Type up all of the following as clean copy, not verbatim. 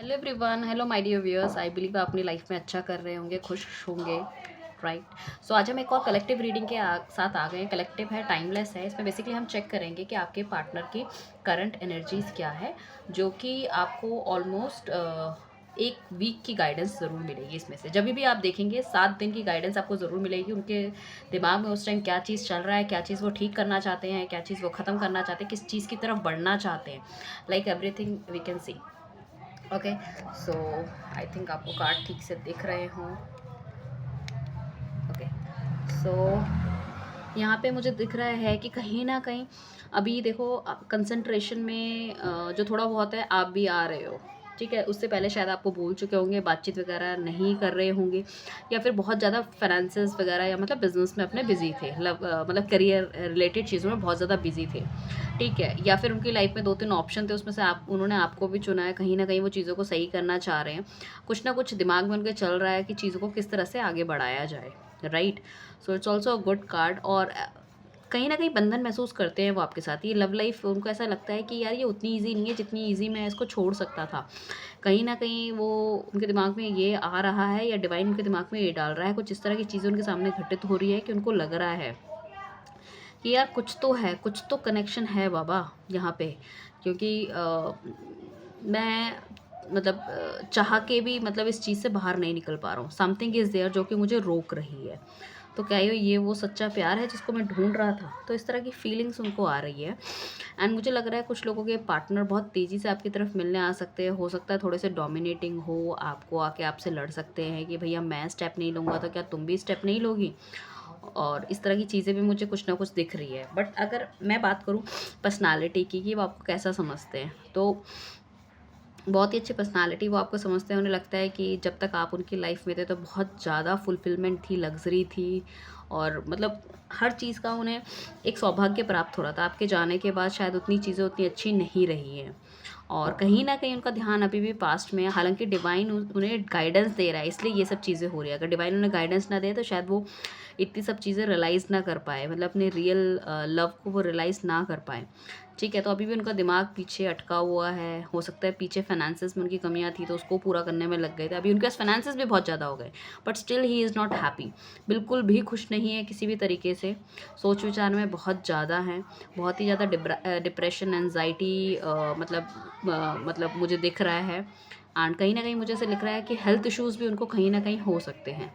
Hello everyone, hello my dear viewers. I believe आप अपनी life में अच्छा कर रहे होंगे, खुश होंगे, राइट। सो आज हम एक और कलेक्टिव रीडिंग के साथ आ गए हैं। कलेक्टिव है, टाइमलेस है। इसमें बेसिकली हम चेक करेंगे कि आपके पार्टनर की करंट एनर्जीज क्या है, जो कि आपको ऑलमोस्ट एक वीक की गाइडेंस ज़रूर मिलेगी। इसमें से जब भी आप देखेंगे 7 दिन की गाइडेंस आपको ज़रूर मिलेगी। उनके दिमाग में उस टाइम क्या चीज़ चल रहा है, क्या चीज़ वो ठीक करना चाहते हैं, क्या चीज़ वो ख़त्म करना चाहते हैं, किस चीज़ की तरफ बढ़ना चाहते हैं। Like everything we can see. Okay, so I think आपको कार्ड ठीक से दिख रहे हों। ओके, सो यहाँ पे मुझे दिख रहा है कि कहीं ना कहीं अभी देखो कंसंट्रेशन में जो थोड़ा बहुत है आप भी आ रहे हो, ठीक है। उससे पहले शायद आपको बोल चुके होंगे, बातचीत वगैरह नहीं कर रहे होंगे, या फिर बहुत ज़्यादा फाइनेंसेस वगैरह या मतलब बिजनेस में अपने बिजी थे, मतलब करियर रिलेटेड चीज़ों में बहुत ज़्यादा बिजी थे, ठीक है। या फिर उनकी लाइफ में 2-3 ऑप्शन थे, उसमें से उन्होंने आपको भी चुना है। कहीं ना कहीं वो चीज़ों को सही करना चाह रहे हैं। कुछ ना कुछ दिमाग में उनके चल रहा है कि चीज़ों को किस तरह से आगे बढ़ाया जाए, right. So it's also a good card. और कहीं ना कहीं बंधन महसूस करते हैं वो आपके साथ। ये लव लाइफ उनको ऐसा लगता है कि यार ये उतनी ईजी नहीं है जितनी ईजी मैं इसको छोड़ सकता था। कहीं ना कहीं वो उनके दिमाग में ये आ रहा है, या डिवाइन उनके दिमाग में ये डाल रहा है, कुछ इस तरह की चीज़ें उनके सामने घटित हो रही है कि उनको लग रहा है कि यार कुछ तो है, कुछ तो कनेक्शन है बाबा यहाँ पे। क्योंकि मैं मतलब चाह के भी मतलब इस चीज़ से बाहर नहीं निकल पा रहा हूँ। समथिंग इज़ देयर जो कि मुझे रोक रही है। तो क्या ये वो सच्चा प्यार है जिसको मैं ढूंढ रहा था? तो इस तरह की फीलिंग्स उनको आ रही है। एंड मुझे लग रहा है कुछ लोगों के पार्टनर बहुत तेज़ी से आपकी तरफ मिलने आ सकते हैं। हो सकता है थोड़े से डोमिनेटिंग हो, आपको आके आपसे लड़ सकते हैं कि भैया मैं स्टेप नहीं लूँगा तो क्या तुम भी स्टेप नहीं लोगी। और इस तरह की चीज़ें भी मुझे कुछ ना कुछ दिख रही है। बट अगर मैं बात करूँ पर्सनालिटी की कि वो आपको कैसा समझते हैं, तो बहुत ही अच्छी पर्सनालिटी वो आपको समझते हैं। उन्हें लगता है कि जब तक आप उनकी लाइफ में थे तो बहुत ज़्यादा फुलफिलमेंट थी, लग्जरी थी, और मतलब हर चीज़ का उन्हें एक सौभाग्य प्राप्त हो रहा था। आपके जाने के बाद शायद उतनी चीज़ें उतनी अच्छी नहीं रही हैं, और कहीं ना कहीं उनका ध्यान अभी भी पास्ट में है। हालांकि डिवाइन उन्हें गाइडेंस दे रहा है, इसलिए ये सब चीज़ें हो रही है। अगर डिवाइन उन्हें गाइडेंस ना दे तो शायद वो इतनी सब चीज़ें रियलाइज़ ना कर पाए, मतलब अपने रियल लव को वो रियलाइज़ ना कर पाए, ठीक है। तो अभी भी उनका दिमाग पीछे अटका हुआ है। हो सकता है पीछे फाइनेंसेस में उनकी कमियां थी तो उसको पूरा करने में लग गए थे। अभी उनके पास फाइनेंसेस भी बहुत ज़्यादा हो गए, but still he is not happy. बिल्कुल भी खुश नहीं है किसी भी तरीके से। सोच विचार में बहुत ज़्यादा हैं, बहुत ही ज़्यादा डिप्रेशन, एनजाइटी, मतलब मुझे दिख रहा है। एंड कहीं ना कहीं मुझे ऐसे लिख रहा है कि हेल्थ इश्यूज़ भी उनको कहीं ना कहीं हो सकते हैं।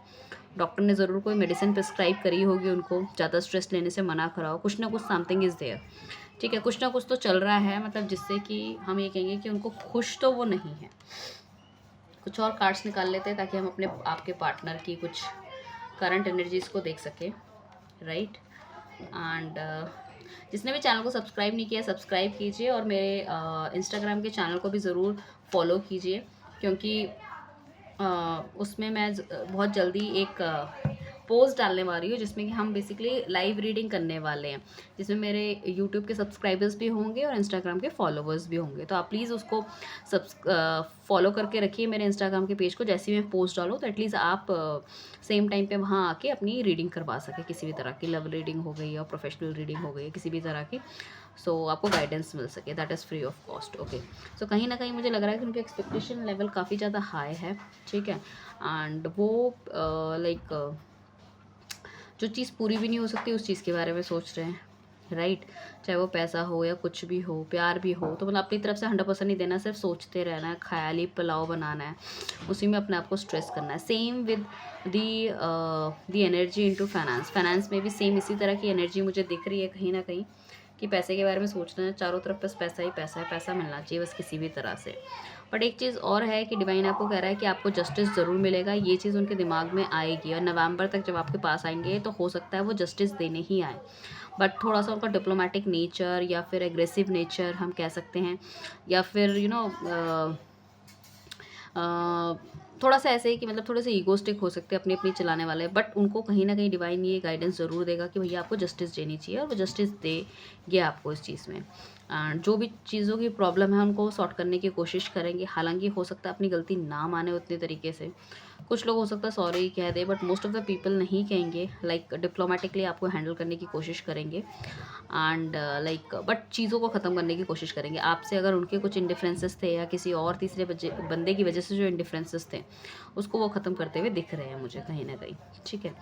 डॉक्टर ने ज़रूर कोई मेडिसिन प्रिस्क्राइब करी होगी उनको, ज़्यादा स्ट्रेस लेने से मना करा हो। कुछ ना कुछ समथिंग इज़ देयर, ठीक है। कुछ ना कुछ तो चल रहा है, मतलब जिससे कि हम ये कहेंगे कि उनको खुश तो वो नहीं है। कुछ और कार्ड्स निकाल लेते हैं ताकि हम अपने आपके पार्टनर की कुछ करंट एनर्जीज़ को देख सकें, राइट। एंड जिसने भी चैनल को सब्सक्राइब नहीं किया, सब्सक्राइब कीजिए, और मेरे इंस्टाग्राम के चैनल को भी ज़रूर फॉलो कीजिए, क्योंकि उसमें मैं बहुत जल्दी एक पोस्ट डालने वाली हूँ जिसमें कि हम बेसिकली लाइव रीडिंग करने वाले हैं, जिसमें मेरे यूट्यूब के सब्सक्राइबर्स भी होंगे और इंस्टाग्राम के फॉलोवर्स भी होंगे। तो आप प्लीज़ उसको फॉलो करके रखिए मेरे इंस्टाग्राम के पेज को। जैसे ही मैं पोस्ट डालूँ तो एटलीस्ट आप सेम टाइम पे वहाँ आके अपनी रीडिंग करवा सके, किसी भी तरह की लव रीडिंग हो गई या प्रोफेशनल रीडिंग हो गई, किसी भी तरह की। सो आपको गाइडेंस मिल सके, that is free of cost. Okay, so कहीं ना कहीं मुझे लग रहा है कि उनकी एक्सपेक्टेशन लेवल काफ़ी ज़्यादा हाई है, ठीक है। एंड वो लाइक जो चीज़ पूरी भी नहीं हो सकती उस चीज़ के बारे में सोच रहे हैं, राइट। चाहे वो पैसा हो या कुछ भी हो, प्यार भी हो, तो मतलब अपनी तरफ से 100% नहीं देना, सिर्फ सोचते रहना है, ख्याली पुलाव बनाना है, उसी में अपने आप को स्ट्रेस करना है। Same with the energy into finance. Finance में भी सेम इसी तरह की एनर्जी मुझे दिख रही है कहीं ना कहीं, कि पैसे के बारे में सोचना है, चारों तरफ बस पैसा ही पैसा है, पैसा मिलना चाहिए बस किसी भी तरह से। बट एक चीज़ और है कि डिवाइन आपको कह रहा है कि आपको जस्टिस ज़रूर मिलेगा। ये चीज़ उनके दिमाग में आएगी, और नवंबर तक जब आपके पास आएंगे तो हो सकता है वो जस्टिस देने ही आए। बट थोड़ा सा उनका डिप्लोमेटिक नेचर या फिर एग्रेसिव नेचर हम कह सकते हैं, या फिर थोड़ा सा ऐसे ही कि मतलब थोड़े से ईगोस्टिक हो सकते हैं, अपनी अपनी चलाने वाले। बट उनको कहीं ना कहीं डिवाइन ये गाइडेंस ज़रूर देगा कि भैया आपको जस्टिस देनी चाहिए, और वो जस्टिस देंगे आपको इस चीज़ में, एंड जो भी चीज़ों की प्रॉब्लम है उनको सॉर्ट करने की कोशिश करेंगे। हालांकि हो सकता है अपनी गलती ना माने उतने तरीके से, कुछ लोग हो सकता है सॉरी कह दे, but most of the people नहीं कहेंगे। लाइक डिप्लोमेटिकली आपको हैंडल करने की कोशिश करेंगे एंड लाइक बट चीज़ों को ख़त्म करने की कोशिश करेंगे। आपसे अगर उनके कुछ इंडिफरेंसेस थे या किसी और तीसरे बंदे की वजह से जो इंडिफरेंसेस थे उसको वो ख़त्म करते हुए दिख रहे हैं मुझे कहीं ना कहीं। ठीक है,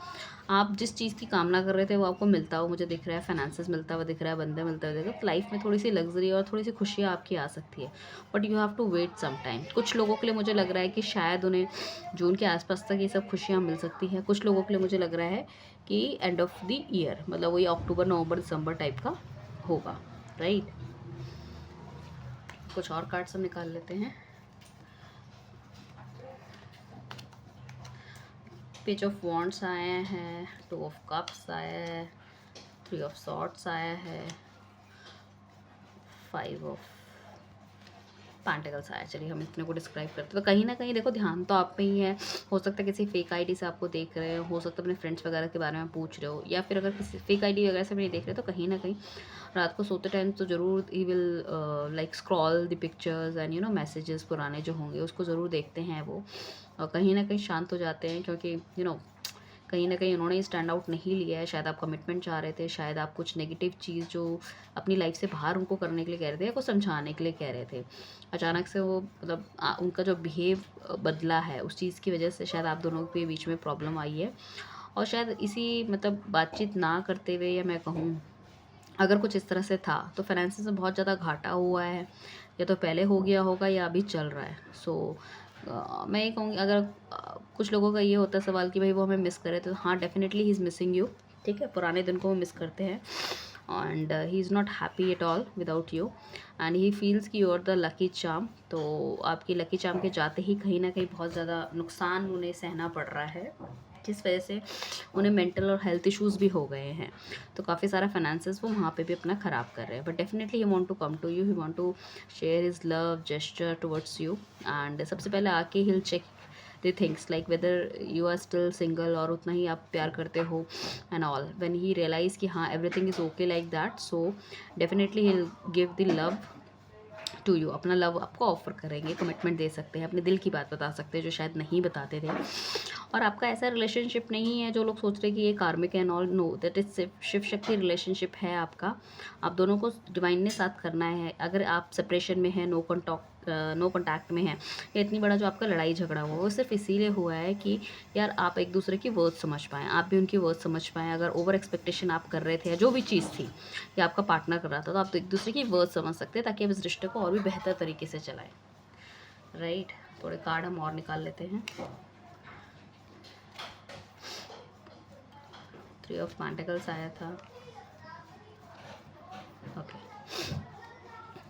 आप जिस चीज़ की कामना कर रहे थे वो आपको मिलता हुआ मुझे दिख रहा है, फाइनेंसेस मिलता हुआ दिख रहा है, बंदे मिलते हुए दिख रहे हैं। तो लाइफ में थोड़ी सी लग्जरी और थोड़ी सी खुशियाँ आपकी आ सकती है, but you have to wait some time. कुछ लोगों के लिए मुझे लग रहा है कि शायद उन्हें जून के आसपास तक ये सब खुशियाँ मिल सकती हैं। कुछ लोगों के लिए मुझे लग रहा है कि एंड ऑफ द ईयर, मतलब वही अक्टूबर नवंबर दिसंबर टाइप का होगा, राइट। कुछ और कार्ड्स हम निकाल लेते हैं। पेज ऑफ वॉन्ड्स आए हैं, टू ऑफ कप्स आया है, थ्री ऑफ सॉर्ड्स आया है, फाइव ऑफ पेंटिकल्स आया। चलिए हम इतने को डिस्क्राइब करते हैं। तो कहीं ना कहीं देखो ध्यान तो आप पे ही है। हो सकता है किसी फेक आईडी से आपको देख रहे हो सकता है अपने फ्रेंड्स वगैरह के बारे में पूछ रहे हो, या फिर अगर किसी फेक आईडी वगैरह से भी नहीं देख रहे तो कहीं ना कहीं रात को सोते टाइम तो ज़रूर he will like scroll the pictures and messages पुराने जो होंगे उसको ज़रूर देखते हैं वो, और कहीं ना कहीं शांत हो जाते हैं, क्योंकि कहीं ना कहीं उन्होंने स्टैंड आउट नहीं लिया है। शायद आप कमिटमेंट चाह रहे थे, शायद आप कुछ नेगेटिव चीज़ जो अपनी लाइफ से बाहर उनको करने के लिए कह रहे थे या कुछ समझाने के लिए कह रहे थे, अचानक से वो मतलब उनका जो बिहेव बदला है उस चीज़ की वजह से शायद आप दोनों के बीच में प्रॉब्लम आई है। और शायद इसी मतलब बातचीत ना करते हुए, या मैं कहूँ अगर कुछ इस तरह से था तो फाइनेंसेस में बहुत ज़्यादा घाटा हुआ है, या तो पहले हो गया होगा या अभी चल रहा है। सो मैं ये कहूँगी अगर कुछ लोगों का ये होता है सवाल कि भाई वो हमें मिस करे, तो हाँ definitely he is missing you. ठीक है, पुराने दिन को वो मिस करते हैं and he is not happy at all without you and he feels कि you are the lucky charm. तो आपकी लकी चार्म के जाते ही कहीं ना कहीं बहुत ज़्यादा नुकसान उन्हें सहना पड़ रहा है, जिस वजह से उन्हें मेंटल और हेल्थ इश्यूज़ भी हो गए हैं। तो काफ़ी सारा फाइनेंसेस वो वहाँ पे भी अपना ख़राब कर रहे हैं, but definitely he want to come to you, he want to share his love gesture towards you. And सबसे पहले आके he'll check the things like whether you are still single और उतना ही आप प्यार करते हो and all. When he realise कि हाँ everything is okay like that, so definitely he give the love to you. अपना लव आपको ऑफर करेंगे, कमिटमेंट दे सकते हैं, अपने दिल की बात बता सकते हैं जो शायद नहीं बताते थे। और आपका ऐसा रिलेशनशिप नहीं है जो लोग सोच रहे हैं कि ये karmic and all, no, that is Shiv Shakti relationship है आपका। आप दोनों को डिवाइन ने साथ करना है। अगर आप सेपरेशन में है, नो कॉन्टैक्ट में है, या इतनी बड़ा जो आपका लड़ाई झगड़ा हुआ वो सिर्फ इसीलिए हुआ है कि यार आप एक दूसरे की वर्थ समझ पाएँ, आप भी उनकी वर्थ समझ पाएँ। अगर ओवर एक्सपेक्टेशन आप कर रहे थे या जो भी चीज़ थी या आपका पार्टनर कर रहा था, तो आप एक दूसरे की वर्थ समझ सकते हैं ताकि आप इस रिश्ते को और भी बेहतर तरीके से चलाएं, राइट। थोड़े कार्ड हम और निकाल लेते हैं। थ्री ऑफ पेंटिकल्स आया था, ओके।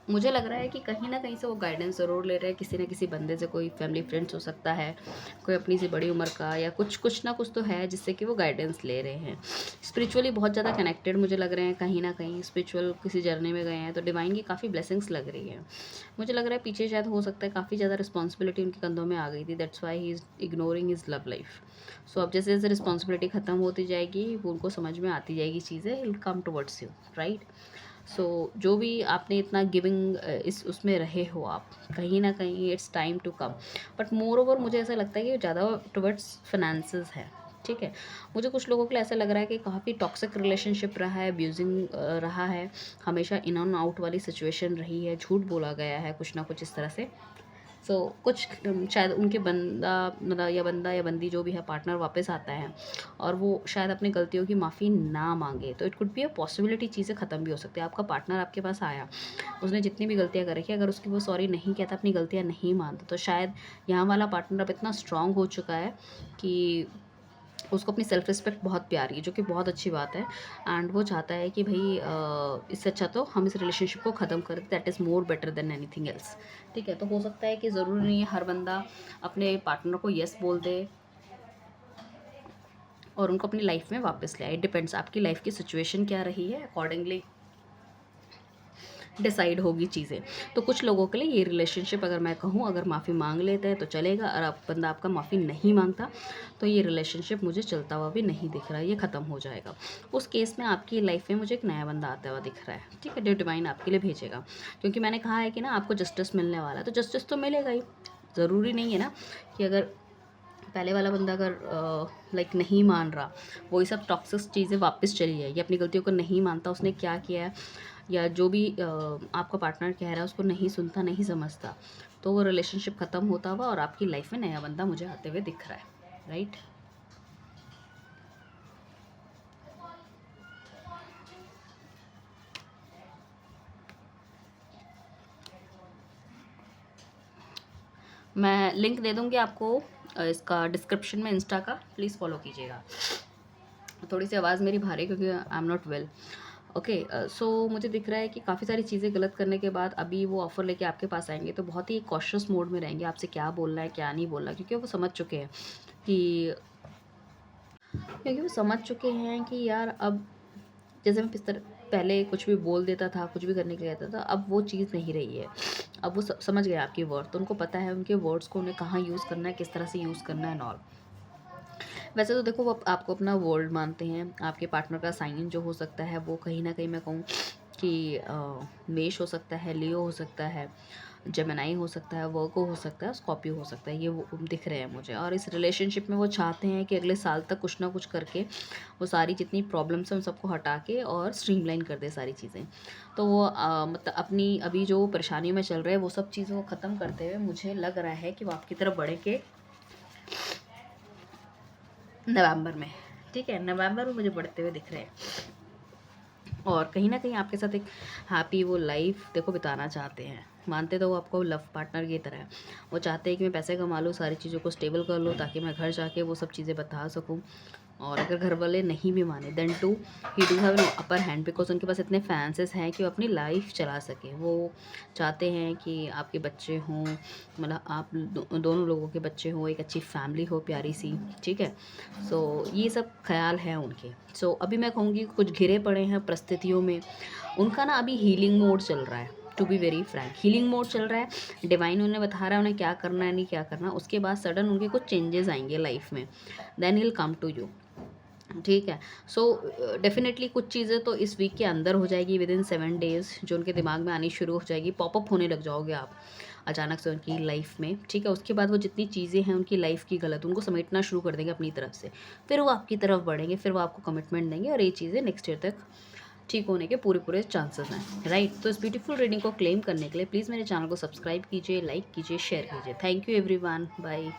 मुझे लग रहा है कि कहीं ना कहीं से वो गाइडेंस ज़रूर ले रहे हैं किसी न किसी बंदे से, कोई फैमिली फ्रेंड्स हो सकता है, कोई अपनी से बड़ी उम्र का, या कुछ ना कुछ तो है जिससे कि वो गाइडेंस ले रहे हैं। स्पिरिचुअली बहुत ज़्यादा कनेक्टेड मुझे लग रहे हैं, कहीं ना कहीं स्पिरिचुअल किसी जर्नी में गए हैं, तो डिवाइन की काफ़ी ब्लेसिंग्स लग रही है। मुझे लग रहा है पीछे शायद हो सकता है काफ़ी ज़्यादा रिस्पॉन्सिबिलिटी उनके कंधों में आ गई थी, that's why he is ignoring his love life. So अब जैसे जैसे रिस्पॉन्सिबिलिटी ख़त्म होती जाएगी वो उनको समझ में आती जाएगी चीज़ें, will come towards you, right. So जो भी आपने इतना गिविंग इस उसमें रहे हो आप, कहीं ना कहीं it's time to come. But moreover मुझे ऐसा लगता है कि ज़्यादा टुवर्ड्स फाइनेंसेस है। ठीक है, मुझे कुछ लोगों के लिए ऐसा लग रहा है कि काफ़ी टॉक्सिक रिलेशनशिप रहा है, अब्यूजिंग रहा है, हमेशा इन ऑन आउट वाली सिचुएशन रही है, झूठ बोला गया है कुछ ना कुछ इस तरह से। सो कुछ शायद उनके बंदा या बंदी जो भी है पार्टनर वापस आता है और वो शायद अपनी गलतियों की माफ़ी ना मांगे, तो it could be a possibility चीज़ें ख़त्म भी हो सकती है। आपका पार्टनर आपके पास आया, उसने जितनी भी गलतियाँ कर रखी है, अगर उसकी वो सॉरी नहीं कहता, अपनी गलतियाँ नहीं मानता, तो शायद यहाँ वाला पार्टनर अब इतना स्ट्रांग हो चुका है कि उसको अपनी सेल्फ रिस्पेक्ट बहुत प्यारी है, जो कि बहुत अच्छी बात है। एंड वो चाहता है कि भाई इससे अच्छा तो हम इस रिलेशनशिप को ख़त्म कर दें, that is more better than anything else. ठीक है, तो हो सकता है कि ज़रूरी नहीं है हर बंदा अपने पार्टनर को येस बोल दे और उनको अपनी लाइफ में वापस ले आए। डिपेंड्स आपकी लाइफ की सिचुएशन क्या रही है, अकॉर्डिंगली डिसाइड होगी चीज़ें। तो कुछ लोगों के लिए ये रिलेशनशिप, अगर मैं कहूँ, अगर माफ़ी मांग लेता है तो चलेगा, और अब बंदा आपका माफ़ी नहीं मांगता तो ये रिलेशनशिप मुझे चलता हुआ भी नहीं दिख रहा है, ये ख़त्म हो जाएगा। उस केस में आपकी लाइफ में मुझे एक नया बंदा आता हुआ दिख रहा है, ठीक है, जो डिवाइन आपके लिए भेजेगा। क्योंकि मैंने कहा है कि ना आपको जस्टिस मिलने वाला है, तो जस्टिस तो मिलेगा ही। ज़रूरी नहीं है ना कि अगर पहले वाला बंदा अगर लाइक नहीं मान रहा, वही सब टॉक्सिक चीज़ें वापस चली जाएगी, अपनी गलतियों को नहीं मानता, उसने क्या किया है या जो भी आपका पार्टनर कह रहा है उसको नहीं सुनता, नहीं समझता, तो वो रिलेशनशिप ख़त्म होता हुआ और आपकी लाइफ में नया बंदा मुझे आते हुए दिख रहा है, राइट। मैं लिंक दे दूँगी आपको इसका डिस्क्रिप्शन में, इंस्टा का, प्लीज़ फॉलो कीजिएगा। थोड़ी सी आवाज़ मेरी भारी है क्योंकि I am not well. Okay, so मुझे दिख रहा है कि काफ़ी सारी चीज़ें गलत करने के बाद अभी वो ऑफ़र लेके आपके पास आएंगे तो बहुत ही कॉशियस मोड में रहेंगे, आपसे क्या बोलना है क्या नहीं बोलना, क्योंकि वो समझ चुके हैं कि कि यार अब जैसे मैं पिस्तर पहले कुछ भी बोल देता था, कुछ भी करने के लिए कहता था, अब वो चीज़ नहीं रही है। अब वो समझ गए आपकी वर्थ, तो उनको पता है उनके वर्ड्स को उन्हें कहाँ यूज़ करना है, किस तरह से यूज़ करना है एंड ऑल। वैसे तो देखो, वो आपको अपना वर्ल्ड मानते हैं। आपके पार्टनर का साइन जो हो सकता है वो कहीं न कहीं मैं कहूँ कि मेष हो सकता है, लियो हो सकता है, जेमिनी हो सकता है, वर्गो हो सकता है, स्कॉर्पियो हो सकता है, ये वो दिख रहे हैं मुझे। और इस रिलेशनशिप में वो चाहते हैं कि अगले साल तक कुछ ना कुछ करके वो सारी जितनी प्रॉब्लम्स हैं उन सबको हटा के और स्ट्रीमलाइन कर दे सारी चीज़ें। तो वो मतलब अपनी अभी जो परेशानियों में चल रहे हैं वो सब चीज़ों को ख़त्म करते हुए मुझे लग रहा है कि वो आपकी तरफ बढ़ेंगे नवंबर में, ठीक है, नवंबर में मुझे बढ़ते हुए दिख रहे हैं। और कहीं ना कहीं आपके साथ एक हैप्पी वो लाइफ देखो बिताना चाहते हैं। मानते तो वो आपको लव पार्टनर की तरह है। वो चाहते हैं कि मैं पैसे कमा लूँ, सारी चीज़ों को स्टेबल कर लूँ, ताकि मैं घर जाके वो सब चीज़ें बता सकूँ। और अगर घर वाले नहीं भी माने then too he do have no upper hand, because उनके पास इतने फैंसेस हैं कि वो अपनी लाइफ चला सकें। वो चाहते हैं कि आपके बच्चे हों, मतलब आप दोनों लोगों के बच्चे हों, एक अच्छी फैमिली हो प्यारी सी, ठीक है। सो ये सब ख्याल हैं उनके। सो अभी मैं कहूँगी कुछ घिरे पड़े हैं परिस्थितियों में। उनका ना अभी हीलिंग मोड चल रहा है, to be very frank, healing mode चल रहा है। डिवाइन उन्हें बता रहा है उन्हें क्या करना है, नहीं क्या करना। उसके बाद सडन उनके कुछ चेंजेस आएंगे लाइफ में, then he will come to you, ठीक है। सो डेफिनेटली कुछ चीज़ें तो इस वीक के अंदर हो जाएगी, विद इन 7 डेज़, जो उनके दिमाग में आनी शुरू हो जाएगी, पॉपअप होने लग जाओगे आप अचानक से उनकी लाइफ में, ठीक है। उसके बाद वो जितनी चीज़ें हैं उनकी लाइफ की गलत, उनको समेटना शुरू कर देंगे अपनी तरफ से, फिर वो आपकी तरफ बढ़ेंगे, फिर वो आपको कमिटमेंट देंगे और ये चीज़ें नेक्स्ट ईयर तक ठीक होने के पूरे पूरे चांसेस हैं, राइट। तो इस ब्यूटीफुल रीडिंग को क्लेम करने के लिए प्लीज़ मेरे चैनल को सब्सक्राइब कीजिए, लाइक कीजिए, शेयर कीजिए। Thank you everyone, bye.